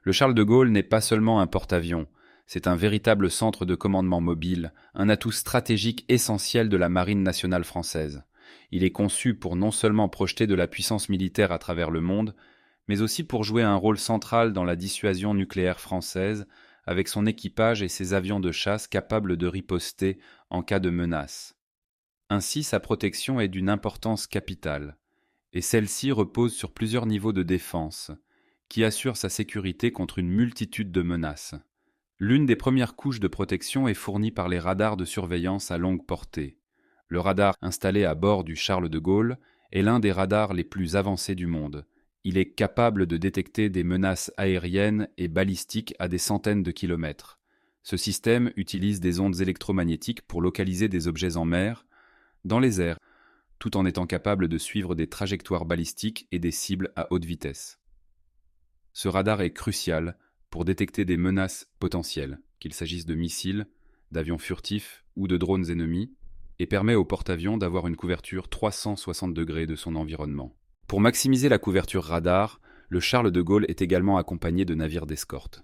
Le Charles de Gaulle n'est pas seulement un porte-avions, c'est un véritable centre de commandement mobile, un atout stratégique essentiel de la Marine nationale française. Il est conçu pour non seulement projeter de la puissance militaire à travers le monde, mais aussi pour jouer un rôle central dans la dissuasion nucléaire française, avec son équipage et ses avions de chasse capables de riposter en cas de menace. Ainsi, sa protection est d'une importance capitale, et celle-ci repose sur plusieurs niveaux de défense, qui assurent sa sécurité contre une multitude de menaces. L'une des premières couches de protection est fournie par les radars de surveillance à longue portée. Le radar installé à bord du Charles de Gaulle est l'un des radars les plus avancés du monde. Il est capable de détecter des menaces aériennes et balistiques à des centaines de kilomètres. Ce système utilise des ondes électromagnétiques pour localiser des objets en mer, dans les airs, tout en étant capable de suivre des trajectoires balistiques et des cibles à haute vitesse. Ce radar est crucial pour détecter des menaces potentielles, qu'il s'agisse de missiles, d'avions furtifs ou de drones ennemis, et permet au porte-avions d'avoir une couverture 360 degrés de son environnement. Pour maximiser la couverture radar, le Charles de Gaulle est également accompagné de navires d'escorte.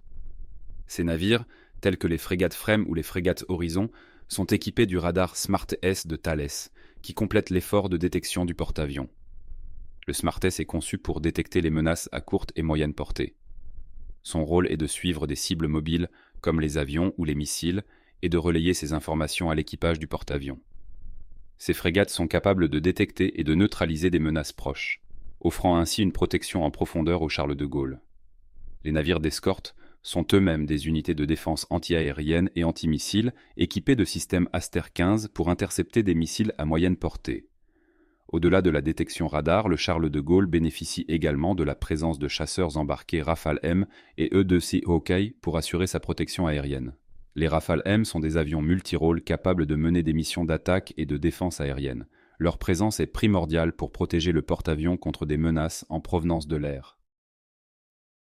Ces navires, tels que les frégates Frême ou les frégates Horizon, sont équipés du radar SMART-S de Thales, qui complète l'effort de détection du porte-avions. Le SMART-S est conçu pour détecter les menaces à courte et moyenne portée. Son rôle est de suivre des cibles mobiles, comme les avions ou les missiles, et de relayer ces informations à l'équipage du porte-avions. Ces frégates sont capables de détecter et de neutraliser des menaces proches, offrant ainsi une protection en profondeur au Charles de Gaulle. Les navires d'escorte sont eux-mêmes des unités de défense anti-aérienne et anti-missiles équipées de systèmes Aster 15 pour intercepter des missiles à moyenne portée. Au-delà de la détection radar, le Charles de Gaulle bénéficie également de la présence de chasseurs embarqués Rafale M et E-2C Hawkeye pour assurer sa protection aérienne. Les Rafale M sont des avions multirôles capables de mener des missions d'attaque et de défense aérienne. Leur présence est primordiale pour protéger le porte-avions contre des menaces en provenance de l'air.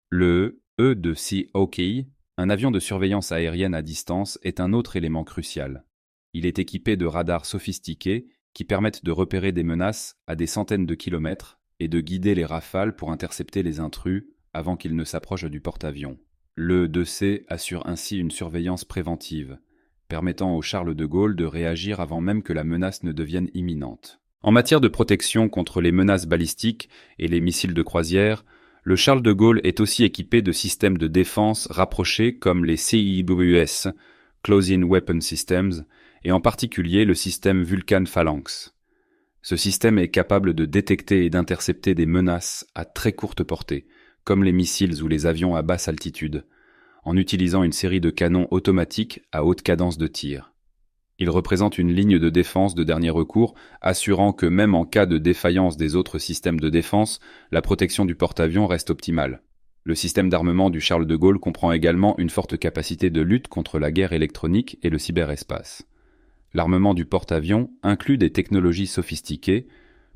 Le E-2C Hawkeye, un avion de surveillance aérienne à distance, est un autre élément crucial. Il est équipé de radars sophistiqués qui permettent de repérer des menaces à des centaines de kilomètres et de guider les rafales pour intercepter les intrus avant qu'ils ne s'approchent du porte-avions. Le E-2C assure ainsi une surveillance préventive, permettant au Charles de Gaulle de réagir avant même que la menace ne devienne imminente. En matière de protection contre les menaces balistiques et les missiles de croisière, le Charles de Gaulle est aussi équipé de systèmes de défense rapprochés comme les CIWS, Close-in Weapon Systems, et en particulier le système Vulcan Phalanx. Ce système est capable de détecter et d'intercepter des menaces à très courte portée, comme les missiles ou les avions à basse altitude, en utilisant une série de canons automatiques à haute cadence de tir. Il représente une ligne de défense de dernier recours, assurant que même en cas de défaillance des autres systèmes de défense, la protection du porte-avions reste optimale. Le système d'armement du Charles de Gaulle comprend également une forte capacité de lutte contre la guerre électronique et le cyberespace. L'armement du porte-avions inclut des technologies sophistiquées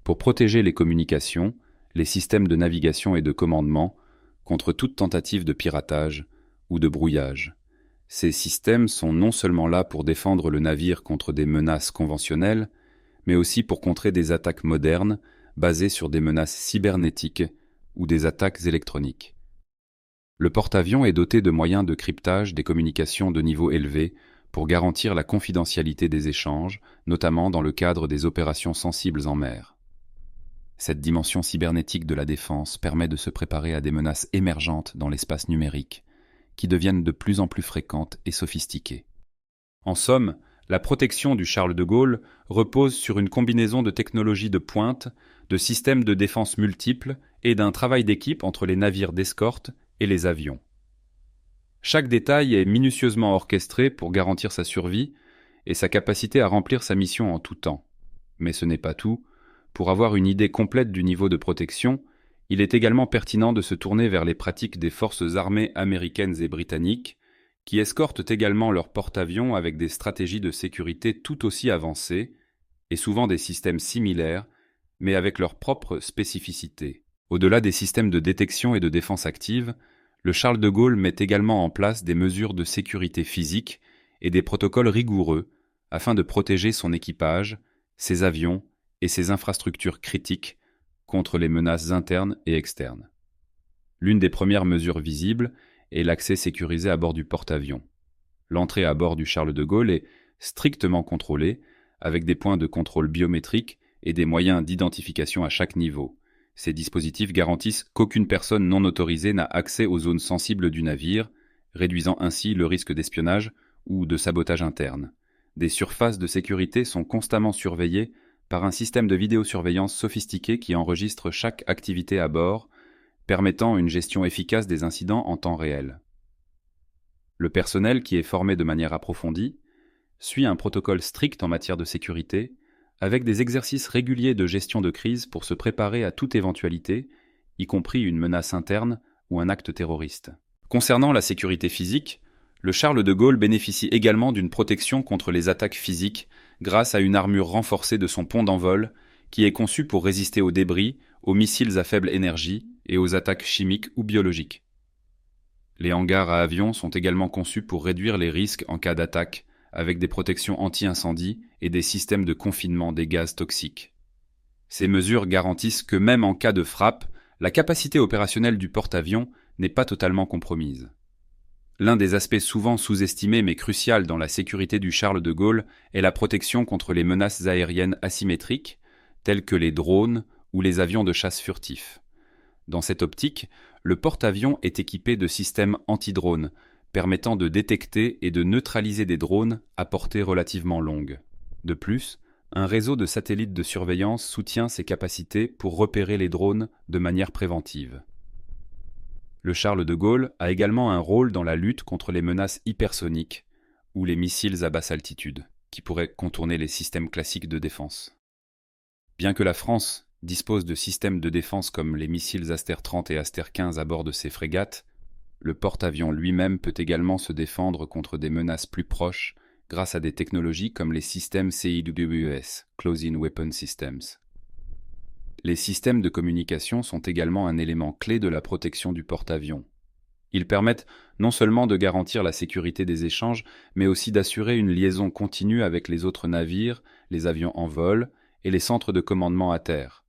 pour protéger les communications, les systèmes de navigation et de commandement contre toute tentative de piratage ou de brouillage. Ces systèmes sont non seulement là pour défendre le navire contre des menaces conventionnelles, mais aussi pour contrer des attaques modernes basées sur des menaces cybernétiques ou des attaques électroniques. Le porte-avions est doté de moyens de cryptage des communications de niveau élevé pour garantir la confidentialité des échanges, notamment dans le cadre des opérations sensibles en mer. Cette dimension cybernétique de la défense permet de se préparer à des menaces émergentes dans l'espace numérique, qui deviennent de plus en plus fréquentes et sophistiquées. En somme, la protection du Charles de Gaulle repose sur une combinaison de technologies de pointe, de systèmes de défense multiples et d'un travail d'équipe entre les navires d'escorte et les avions. Chaque détail est minutieusement orchestré pour garantir sa survie et sa capacité à remplir sa mission en tout temps. Mais ce n'est pas tout. Pour avoir une idée complète du niveau de protection, il est également pertinent de se tourner vers les pratiques des forces armées américaines et britanniques, qui escortent également leurs porte-avions avec des stratégies de sécurité tout aussi avancées, et souvent des systèmes similaires, mais avec leurs propres spécificités. Au-delà des systèmes de détection et de défense active, le Charles de Gaulle met également en place des mesures de sécurité physique et des protocoles rigoureux afin de protéger son équipage, ses avions et ses infrastructures critiques contre les menaces internes et externes. L'une des premières mesures visibles et l'accès sécurisé à bord du porte-avions. L'entrée à bord du Charles de Gaulle est strictement contrôlée, avec des points de contrôle biométriques et des moyens d'identification à chaque niveau. Ces dispositifs garantissent qu'aucune personne non autorisée n'a accès aux zones sensibles du navire, réduisant ainsi le risque d'espionnage ou de sabotage interne. Des surfaces de sécurité sont constamment surveillées par un système de vidéosurveillance sophistiqué qui enregistre chaque activité à bord, permettant une gestion efficace des incidents en temps réel. Le personnel, qui est formé de manière approfondie, suit un protocole strict en matière de sécurité, avec des exercices réguliers de gestion de crise pour se préparer à toute éventualité, y compris une menace interne ou un acte terroriste. Concernant la sécurité physique, le Charles de Gaulle bénéficie également d'une protection contre les attaques physiques grâce à une armure renforcée de son pont d'envol qui est conçue pour résister aux débris, aux missiles à faible énergie et aux attaques chimiques ou biologiques. Les hangars à avions sont également conçus pour réduire les risques en cas d'attaque, avec des protections anti-incendie et des systèmes de confinement des gaz toxiques. Ces mesures garantissent que même en cas de frappe, la capacité opérationnelle du porte-avions n'est pas totalement compromise. L'un des aspects souvent sous-estimés mais crucial dans la sécurité du Charles de Gaulle est la protection contre les menaces aériennes asymétriques, telles que les drones ou les avions de chasse furtifs. Dans cette optique, le porte-avions est équipé de systèmes anti-drones, permettant de détecter et de neutraliser des drones à portée relativement longue. De plus, un réseau de satellites de surveillance soutient ces capacités pour repérer les drones de manière préventive. Le Charles de Gaulle a également un rôle dans la lutte contre les menaces hypersoniques ou les missiles à basse altitude, qui pourraient contourner les systèmes classiques de défense. Bien que la France dispose de systèmes de défense comme les missiles Aster 30 et Aster 15 à bord de ses frégates, le porte-avions lui-même peut également se défendre contre des menaces plus proches grâce à des technologies comme les systèmes CIWS, Close-in Weapon Systems. Les systèmes de communication sont également un élément clé de la protection du porte-avions. Ils permettent non seulement de garantir la sécurité des échanges, mais aussi d'assurer une liaison continue avec les autres navires, les avions en vol et les centres de commandement à terre.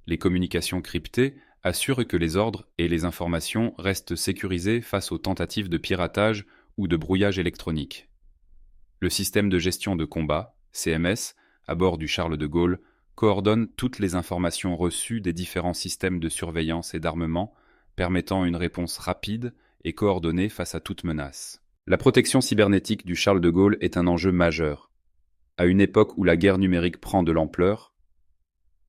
Les communications cryptées assurent que les ordres et les informations restent sécurisés face aux tentatives de piratage ou de brouillage électronique. Le système de gestion de combat, CMS, à bord du Charles de Gaulle, coordonne toutes les informations reçues des différents systèmes de surveillance et d'armement, permettant une réponse rapide et coordonnée face à toute menace. La protection cybernétique du Charles de Gaulle est un enjeu majeur. À une époque où la guerre numérique prend de l'ampleur,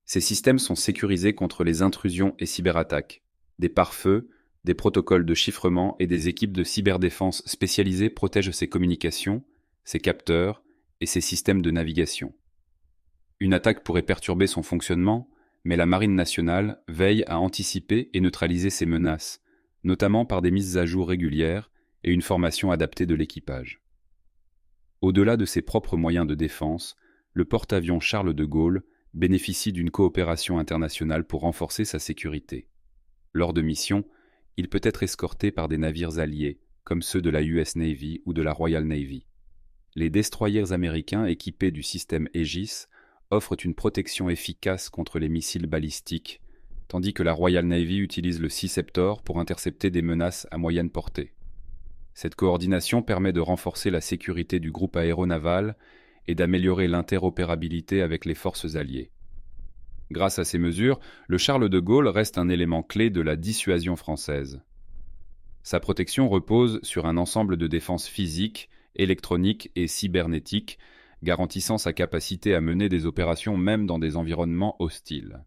ces systèmes sont sécurisés contre les intrusions et cyberattaques. Des pare-feux, des protocoles de chiffrement et des équipes de cyberdéfense spécialisées protègent ces communications, ces capteurs et ces systèmes de navigation. Une attaque pourrait perturber son fonctionnement, mais la Marine nationale veille à anticiper et neutraliser ces menaces, notamment par des mises à jour régulières et une formation adaptée de l'équipage. Au-delà de ses propres moyens de défense, le porte-avions Charles de Gaulle bénéficie d'une coopération internationale pour renforcer sa sécurité. Lors de missions, il peut être escorté par des navires alliés, comme ceux de la US Navy ou de la Royal Navy. Les destroyers américains équipés du système Aegis offrent une protection efficace contre les missiles balistiques, tandis que la Royal Navy utilise le Sea Ceptor pour intercepter des menaces à moyenne portée. Cette coordination permet de renforcer la sécurité du groupe aéronaval et d'améliorer l'interopérabilité avec les forces alliées. Grâce à ces mesures, le Charles de Gaulle reste un élément clé de la dissuasion française. Sa protection repose sur un ensemble de défenses physiques, électroniques et cybernétiques, garantissant sa capacité à mener des opérations même dans des environnements hostiles.